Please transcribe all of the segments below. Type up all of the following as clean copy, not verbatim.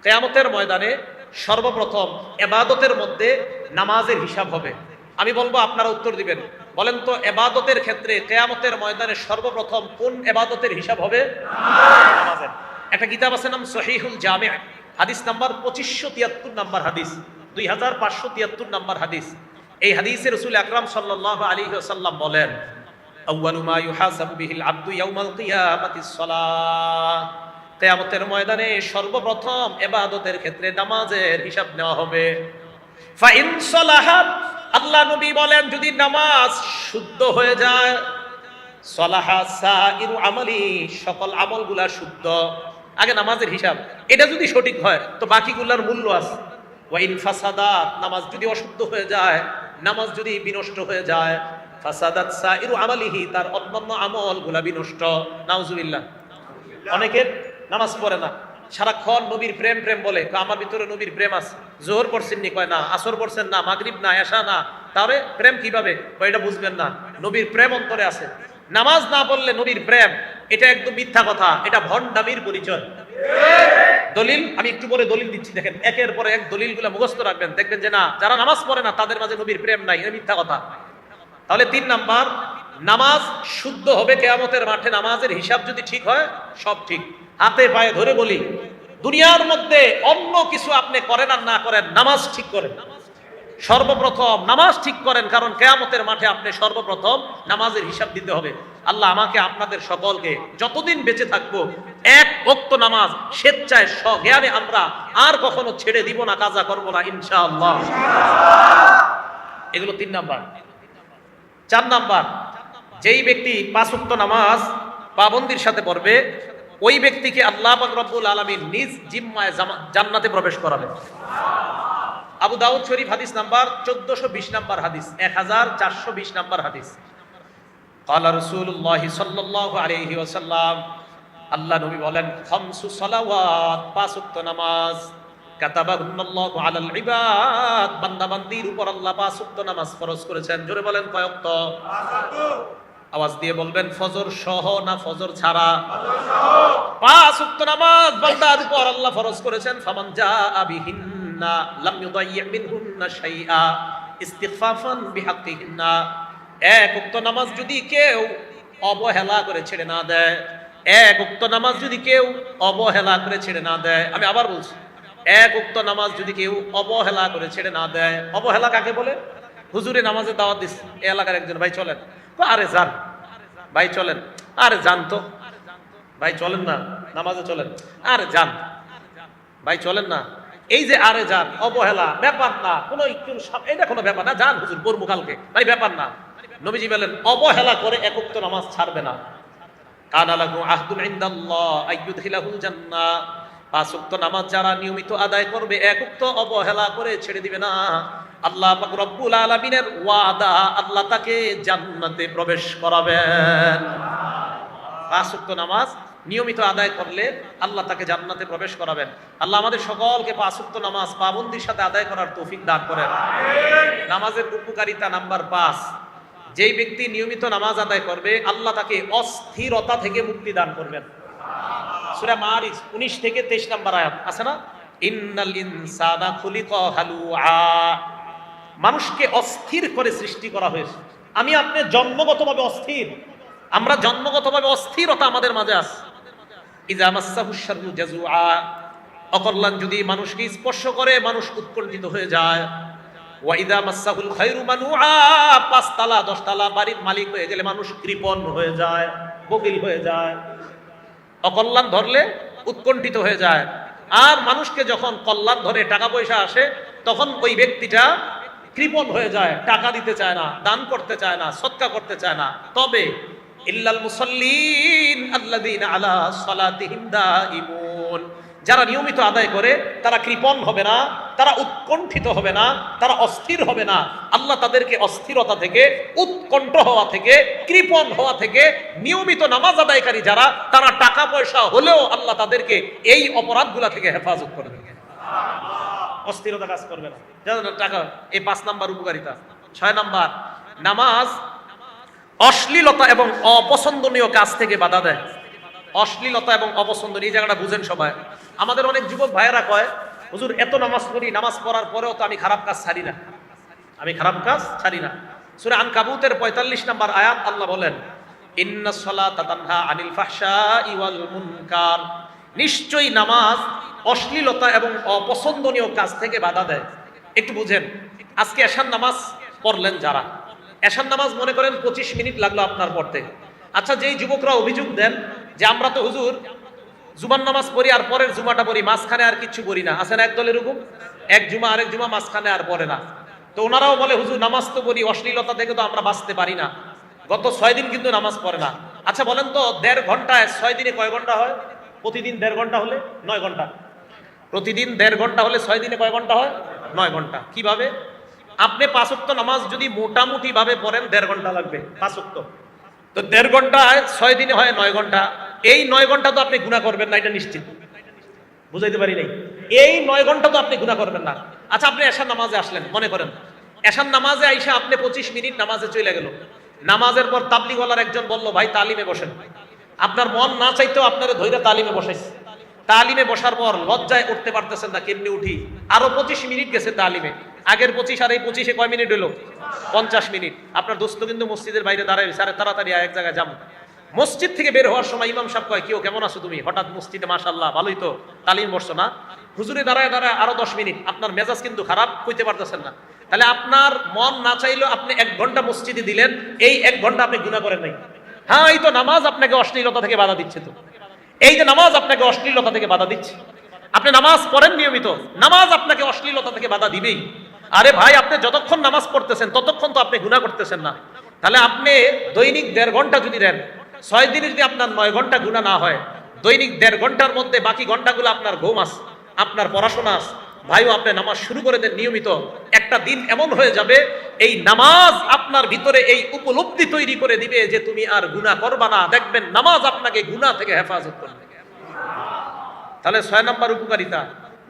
কিয়ামতের ময়দানে সর্বপ্রথম ইবাদতের মধ্যে নামাজের হিসাব হবে। আমি বলবো, আপনারা উত্তর দিবেন। বলেন তো, ইবাদতের ক্ষেত্রে কিয়ামতের ময়দানে সর্বপ্রথম কোন ইবাদতের হিসাব হবে? নামাজের। একটা কিতাব আছে, নাম সহিহুল জামি', হাদিস নাম্বার 2573 নাম্বার হাদিস, 2573 নাম্বার হাদিস। এই হাদিসে রাসূল আকরাম সাল্লাল্লাহু আলাইহি ওয়াসাল্লাম বলেন, আউয়ালু মা ইউহাসাবু বিহিল আবদু ইয়াউমাল কিয়ামাতিস সালাহ। কিয়ামতের ময়দানে সর্বপ্রথম ইবাদতের ক্ষেত্রে নামাজের হিসাব নেওয়া হবে। ফা ইন সালাহাত, আল্লাহ নবী বলেন, যদি নামাজ শুদ্ধ হয়ে যায়, সালাহা সাইরু আমালি, সকল আমলগুলা শুদ্ধ। আগে নামাজের হিসাব, এটা যদি সঠিক হয় তো বাকিগুলার মূল্য আছে। ওয়া ইন ফাসাদাত, নামাজ যদি অশুদ্ধ হয়ে যায়, নামাজ যদি বিনষ্ট হয়ে যায়, ফাসাদাত সাইরু আমালিহি, তার অন্যান্য আমলগুলা বিনষ্ট। নাউজুবিল্লাহ। অনেকের নামাজ পড়ে না, সারাক্ষণ নবীর প্রেম প্রেম বলে। আমার ভিতরে নবীর প্রেম আছে। জোহর পড়ছেন নি? কয় না। আসর পড়ছেন না, মাগরিব না, এশা না, তাহলে প্রেম কিভাবে? এটা বুঝবেন না। নবীর প্রেম অন্তরে আছে। নামাজ না পড়লে নবীর প্রেম, এটা একদম মিথ্যা কথা, এটা ভণ্ডামির পরিচয়। দলিল আমি একটু পরে দলিল দিচ্ছি, দেখেন একের পরে এক দলিলগুলো মুখস্থ রাখবেন, দেখবেন যে না, যারা নামাজ পড়ে না তাদের মাঝে নবীর প্রেম নাই, এটা মিথ্যা কথা। তাহলে 3 নাম্বার, নামাজ শুদ্ধ হবে কিয়ামতের মাঠে। নামাজের হিসাব যদি ঠিক হয়, সব ঠিক। হাতে পায়ে ধরে বলি, দুনিয়ার মধ্যে অন্য কিছু আপনি করেন আর না করেন, নামাজ ঠিক করেন। সর্বপ্রথম নামাজ ঠিক করেন, কারণ কিয়ামতের মাঠে আপনি সর্বপ্রথম নামাজের হিসাব দিতে হবে। আল্লাহ আমাকে আপনাদের সকলকে যতদিন বেঁচে থাকবো এক ওয়াক্ত নামাজ স্বেচ্ছায় স্বজ্ঞানে আমরা আর কখনো ছেড়ে দিব না, কাজা করবো না, ইনশাআল্লাহ। এগুলো 3 নাম্বার। 4 নাম্বার, যেই ব্যক্তি 5 ওয়াক্ত নামাজ পাবন্দির সাথে পড়বে, ওই ব্যক্তিকে আল্লাহ পাক রব্বুল আলামিন নিজ জিম্মায় জান্নাতে প্রবেশ করাবে। আবু দাউদ শরীফ হাদিস নাম্বার 1420 নাম্বার হাদিস, 1420 নাম্বার হাদিস। ক্বালা রাসূলুল্লাহ সাল্লাল্লাহু আলাইহি ওয়াসাল্লাম, আল্লাহ নবী বলেন, খামসু সালাওয়াত, 5 ওয়াক্ত নামাজ, কাতাবাহুন্নাল্লাহু আলাল ইবাদ, বান্দা বান্দির উপর আল্লাহ 5 ওয়াক্ত নামাজ ফরজ করেছেন। জোরে বলেন, কয় ওয়াক্ত? 5 ওয়াক্ত। আওয়াজ দিয়ে বলবেন, ফজর সহ না ফজর ছাড়া? ফজর সহ। 5 ওয়াক্ত নামাজ বান্দার উপর আল্লাহ ফরজ করেছেন। ফামান জাআ বিহিন্না লাম ইউদাইয়্যি মিনহুন্না শাইআ ইস্তিগফাফান বিহাক্কিহিন্না। 1 ওয়াক্ত নামাজ যদি কেউ অবহেলা করে ছেড়ে না দেয়, 1 ওয়াক্ত নামাজ যদি কেউ অবহেলা করে ছেড়ে না দেয়, আমি আবার বলছি, 1 ওয়াক্ত নামাজ যদি কেউ অবহেলা করে ছেড়ে না দেয়। অবহেলা কাকে বলে? হুজুরে নামাজে দাওয়াত দিচ্ছে, এই এলাকার একজন ভাই চলেন, আরে যান ভাই চলেন, আরে যান তো ভাই চলেন না, নামাজে চলেন, আরে যান ভাই চলেন না। এই যে আরে যান, অবহেলা, ব্যাপার না, কোনো এটা কোনো ব্যাপার না, যান হুজুর পড়বো কালকে, ভাই ব্যাপার না। নবীজি বলেন, অবহেলা করে 1 ওয়াক্ত নামাজ ছাড়বে না। কানা লাহু আহদুন ইনদাল্লাহ আইয়ুদখিলাহুল জান্নাহ। 5 ওয়াক্ত নামাজ যারা নিয়মিত আদায় করবে, 1 ওয়াক্ত অবহেলা করে ছেড়ে দিবে না, আল্লাহ পাক রব্বুল আলামিনের ওয়াদা, আল্লাহ তাকে জান্নাতে প্রবেশ করাবেন। 5 ওয়াক্ত নামাজ নিয়মিত আদায় করলে আল্লাহ তাকে জান্নাতে প্রবেশ করাবেন। আল্লাহ আমাদের সকলকে 5 ওয়াক্ত নামাজ পাবন্দির সাথে আদায় করার তৌফিক দান করেন। নামাজের উপকারিতা নাম্বার 5, যেই ব্যক্তি নিয়মিত নামাজ আদায় করবে, আল্লাহ তাকে অস্থিরতা থেকে মুক্তি দান করবেন। সূরা মারিজ 19 থেকে 23 নাম্বার আয়াত আছে না, ইন্নাল ইনসানা খুলিকা হালুআ। মানুষকে অস্থির করে সৃষ্টি করা হয়েছে। আমি আপনি জন্মগতভাবে অস্থির, আমরা জন্মগতভাবে অস্থিরতা আমাদের মাঝে আছে। ইযা মাসসাহুশ শাররু জাযুআ, অকল্যাণ যদি মানুষকে স্পর্শ করে মানুষ উৎকণ্ঠিত হয়ে যায়। ওয়া ইযা মাসসাহুল খায়রু মানুআ, 5 তালা 10 তালা বাড়ির মালিক হয়ে গেলে মানুষ কৃপণ হয়ে যায়, বকিল হয়ে যায়। অকল্যাণ ধরলে উৎকণ্ঠিত হয়ে যায়। আর মানুষকে যখন কল্যাণ ধরে, টাকা পয়সা আসে, তখন ওই ব্যক্তিটা কৃপণ হয়ে যায়, টাকা দিতে চায় না, দান করতে চায় না, সদকা করতে চায় না। তবে ইল্লাল মুসাল্লিন আল্লাযীনা আলা সালাতিহিম দাঈমুন, যারা নিয়মিত আদায় করে তারা কৃপণ হবে না, তারা উৎকণ্ঠিত হবে না, তারা অস্থির হবে না। আল্লাহ তাদেরকে অস্থিরতা থেকে, উৎকণ্ঠ হওয়া থেকে, কৃপণ হওয়া থেকে, নিয়মিত নামাজ আদায়কারী যারা, তারা টাকা পয়সা হলেও আল্লাহ তাদেরকে এই অপরাধগুলা থেকে হেফাজত করবে, অস্থিরতা কাজ করবে না। টাকা, এই 5 নাম্বার উপকারিতা। 6 নাম্বার, নামাজ অশ্লীলতা এবং অপছন্দনীয় কাজ থেকে বাধা দেয়। অশ্লীলতা এবং অপছন্দনীয়, এই জায়গাটা বুঝেন সবাই। আমাদের অনেক যুবক ভাইয়েরা কয়, হুজুর এত নামাজ পড়ি, নামাজ পড়ার পরেও তো আমি খারাপ কাজ ছাড়ি না, আমি খারাপ কাজ ছাড়ি না। সূরা আনকাবুতের 45 নম্বর আয়াত আল্লাহ বলেন, ইন্নাস সালাতা তানহা আনিল ফাহশাই ওয়াল মুনকার, নিশ্চয়ই নামাজ অশ্লীলতা এবং অপছন্দনীয় কাজ থেকে বাধা দেয়। একটু বুঝেন, আজকে এশার নামাজ পড়লেন যারা, এশার নামাজ মনে করেন 25 মিনিট লাগলো আপনার পড়তে। আচ্ছা, যেই যুবকরা অভিযোগ দেন যে আমরা তো হুজুর জুমার নামাজ পড়ি আর পরের জুমাটা পড়ি, মাঝখানে আর কিছু পড়ি না, আছেন একদল এরকম, এক জুমা আরেক জুমা মাঝখানে আর পড়ে না, তো ওনারাও বলে হুজুর নামাজ তো পড়ি, অশ্লীলতা থেকে তো আমরা বাঁচতে পারি না, গত 6 দিন কিন্তু নামাজ পড়ে না। আচ্ছা বলেন তো, 1.5 ঘন্টায় 6 দিনে কয় ঘন্টা হয়? প্রতিদিন 1.5 ঘন্টা হলে 9 ঘন্টা, প্রতিদিন 1.5 ঘন্টা হলে 6 দিনে কয় ঘন্টা হয়? 9 ঘন্টা। কিভাবে? আপনি 5 ওয়াক্ত নামাজ যদি মোটামুটি ভাবে পড়েন 1.5 ঘন্টা লাগবে 5 ওয়াক্ত, তো 1.5 ঘন্টায় 6 দিনে হয় 9 ঘন্টা। এই 9 ঘন্টা তো আপনি গুনাহ করবেন না, এটা নিশ্চিত। বুঝাইতে পারি নাই? এই 9 ঘন্টা তো আপনি গুনাহ করবেন না। আচ্ছা, আপনি এশার নামাজে আসলেন, মনে করেন এশার নামাজে আইসা আপনি 25 মিনিট নামাজে চলে গেল, নামাজের পর তাবলিগওয়ালার একজন বলল ভাই তালিমে বসেন, আপনার মন না চাইতেও আপনারা ধইরা তালিমে বসাইছে, তালিমে বসার পর লজ্জায় উঠতে পারতেছেন না, কেমনি উঠি, আরো 25 মিনিট গেছে তালিমে, আগের 25 আর এই 25-এ কয় মিনিট হলো? 50 মিনিট। আপনার দোস্ত কিন্তু মসজিদের বাইরে দাঁড়ায় রয়েছে, আরে তাড়াতাড়ি এক জায়গায় যাবো। মসজিদ থেকে বের হওয়ার সময় ইমাম সাহেব কয়, কেউ কেমন আছো তুমি? হঠাৎ মসজিদে মাশাআল্লাহ ভালোই তো, তালিম বসছো না? হুজুরে দাঁড়ায় দাঁড়ায় আরো 10 মিনিট, আপনার মেজাজ কিন্তু খারাপ, কইতে পারতেছেন না। তাহলে আপনার মন না চাইলেও আপনি 1 ঘন্টা মসজিদে দিলেন, এই 1 ঘন্টা আপনি গুনাহ করেন নাই। হ্যাঁ, এই তো নামাজ আপনাকে অশ্লীলতা থেকে বাধা দিচ্ছে, তো এই যে নামাজ আপনাকে অশ্লীলতা থেকে বাধা দিচ্ছে, আপনি নামাজ পড়েন নিয়মিত, নামাজ আপনাকে অশ্লীলতা থেকে বাধা দিবেই। আরে ভাই, আপনি যতক্ষণ নামাজ পড়তেছেন ততক্ষণ তো আপনি গুনাহ করতেছেন না। তাহলে আপনি দৈনিক 1.5 ঘন্টা যদি দেন, 6 দিনে যদি আপনার 9 ঘন্টা গুনাহ না হয়, দৈনিক 1.5 ঘন্টার মধ্যে বাকি ঘন্টাগুলো আপনার ঘুম আছে, আপনার পড়াশোনা আছে, ভাইও আপনি নামাজ শুরু করে দেন নিয়মিত, একটা দিন এমন হয়ে যাবে এই নামাজ আপনার ভিতরে এই উপলব্ধি তৈরি করে দিবে যে তুমি আর গুনাহ করবা না, দেখবেন নামাজ আপনাকে গুনাহ থেকে হেফাজত করবে। তাহলে 6 নম্বর উপকারিতা,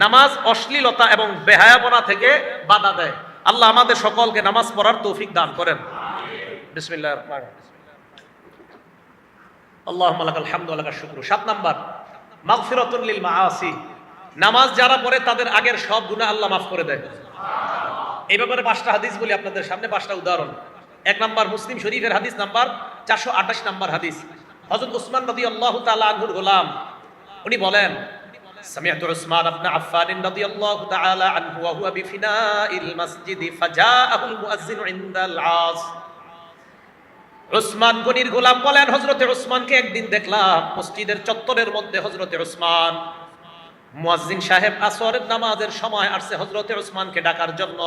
নামাজ অশ্লীলতা এবং বেহায়াপনা থেকে বাধা দেয়। আল্লাহ আমাদের সকলকে নামাজ পড়ার তৌফিক দান করেন। বিসমিল্লাহির রহমানির রহিম। আল্লাহুম্মা লাকাল হামদু ওয়া লাকাশ শুকরু। 7 নাম্বার, মাগফিরাতুন লিল মাআসি, নামাজ যারা পড়ে তাদের আগের সব গুনাহ আল্লাহ মাফ করে দেয়। এই ব্যাপারে 5টা হাদিস বলি আপনাদের সামনে, 5টা উদাহরণ। 1 নাম্বার, মুসলিম শরীফের হাদিস নাম্বার 428 নাম্বার হাদিস। হযরত উসমান রাদিয়াল্লাহু তাআলা আনহুর গোলাম, উনি বলেন, সামিআতু উসমান ইবনে আফফান রাদিয়াল্লাহু তাআলা আনহু ওয়া হুয়া বিফিনাইল মসজিদ ফাজাআহুল মুয়াজ্জিনু ইনদাল আস। উসমান গনির গোলাম বলেন, হযরতে উসমানকে একদিন দেখলাম মসজিদের চত্বরের মধ্যে। হযরতে উসমান, মুয়াজ্জিন সাহেব আসরের নামাজের সময় আসছে হযরতে উসমানকে ডাকার জন্য।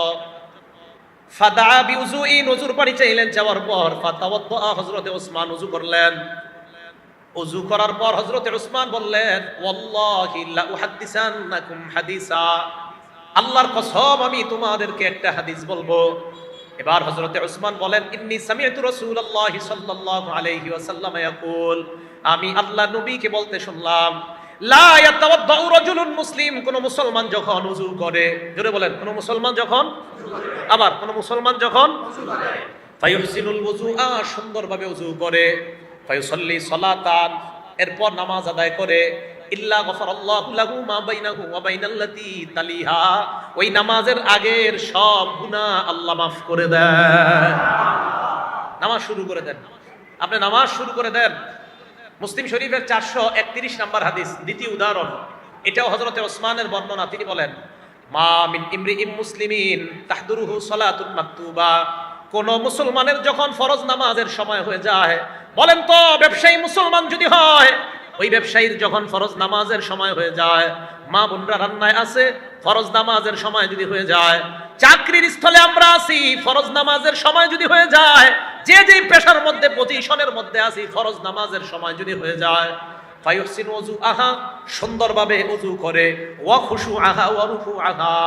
ফাদা বিউযুইন, ওযুর পানি চাইলেন, যাওয়ার পর ফাতাওয়াদ্দা, হযরতে উসমান ওযু করলেন। ওযু করার পর হযরতে উসমান বললেন, ওয়াল্লাহি লা উহাদ্দিসান্নাকুম হাদিসা, আল্লাহর কসম আমি তোমাদেরকে একটা হাদিস বলবো। এবার হযরতে উসমান বলেন, ইন্নী সামি'তু রাসূলুল্লাহি সাল্লাল্লাহু আলাইহি ওয়াসাল্লাম ইয়াকুল, আমি আল্লাহ নবীকে বলতে শুনলাম, লা ইয়াতাওয়াদ্দাউ রাজুলুন মুসলিম, কোন মুসলমান যখন ওযু করে, জোরে বলেন, কোন মুসলমান যখন, আবার কোন মুসলমান যখন ফায়ুহসিনুল ওযুআ, সুন্দরভাবে ওযু করে, ফায়ুসাল্লি সালাতান, এরপর নামাজ আদায় করে, ইল্লা গফারাল্লাহু লাহু মা বাইনাহু ওয়া বাইনাল্লাতী তালিহা, ওই নামাজের আগের সব গুনাহ আল্লাহ মাফ করে দেন। নামাজ শুরু করে দেন, আপনি নামাজ শুরু করে দেন। মুসলিম শরীফের 431 নাম্বার হাদিস, দ্বিতীয় উদাহরণ, এটাও হযরতে ওসমানের বর্ণনা। তিনি বলেন, মা মিন ইমরিইম মুসলিমিন তাহদুরুহু সালাতুন মাকতুবা, কোন মুসলমানের যখন ফরজ নামাজের সময় হয়ে যায়, বলেন তো ব্যবসায়ী মুসলমান যদি হয়, ওই ব্যবসায়ীর যখন ফরজ নামাজের সময় হয়ে যায়, মা বোনরা রান্নায় আছে, ফরজ নামাজের সময় যদি হয়ে যায়, চাকরির স্থলে আমরা আছি, ফরজ নামাজের সময় যদি হয়ে যায়, যে যে পেশার মধ্যে পজিশনের মধ্যে আছি, ফরজ নামাজের সময় যদি হয়ে যায়, ফায়ুহসিনু ওযুআহা, সুন্দরভাবে ওযু করে, ওয়া খুশুআহা ওয়া রুকুআহা,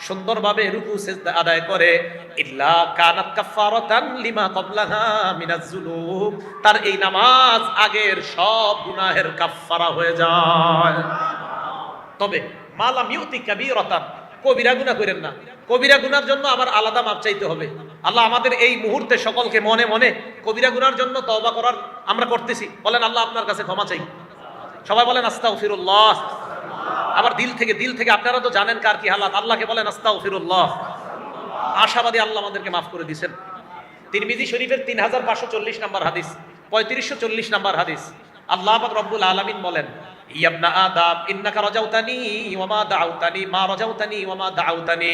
সুন্দরভাবে রুকু সিজদা আদায় করে, ইল্লা কানাত কাফারাতান লিমা ক্বাবলাহা মিনাজ যুনুব, তার এই নামাজ আগের সব গুনাহের কাফফারা হয়ে যায়। তবে মালাম ইউতি কাবীরাতান, কবিরা গুনাহ করেন না। কবিরা গুনার জন্য আবার আলাদা মাপ চাইতে হবে। আল্লাহ আমাদের এই মুহূর্তে সকলকে মনে মনে কবিরা গুনার জন্য তওবা করার আমরা করতেছি, বলেন আল্লাহ আপনার কাছে ক্ষমা চাই। সবাই বলেন আস্তাগফিরুল্লাহ। আবার দিল থেকে আপনারা তো জানেন কার কি হালাত। আল্লাহকে বলেন আস্তাগফিরুল্লাহ। আশাবাদী আল্লাহ আমাদেরকে মাফ করে দিয়েছেন। তিরমিজি শরীফের 3540 নম্বর হাদিস, 3540 নম্বর হাদিস, আল্লাহ পাক রব্বুল আলামিন বলেন, ইয়া আদম ইন্নাকা রাজাউতানি ওয়া মা দাউতানি মা রাজাউতানি ওয়া মা দাউতানি,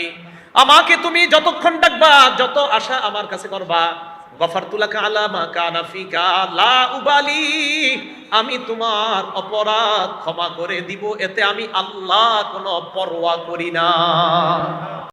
আমাকে তুমি যতক্ষণ ডাকবা, যত আশা আমার কাছে করবা, গফারতু লাকা আলা মা কানা ফিকা লা উবালি, আমি তোমার অপরাধ ক্ষমা করে দিব, এতে আমি আল্লাহ কোনো পরোয়া করি না।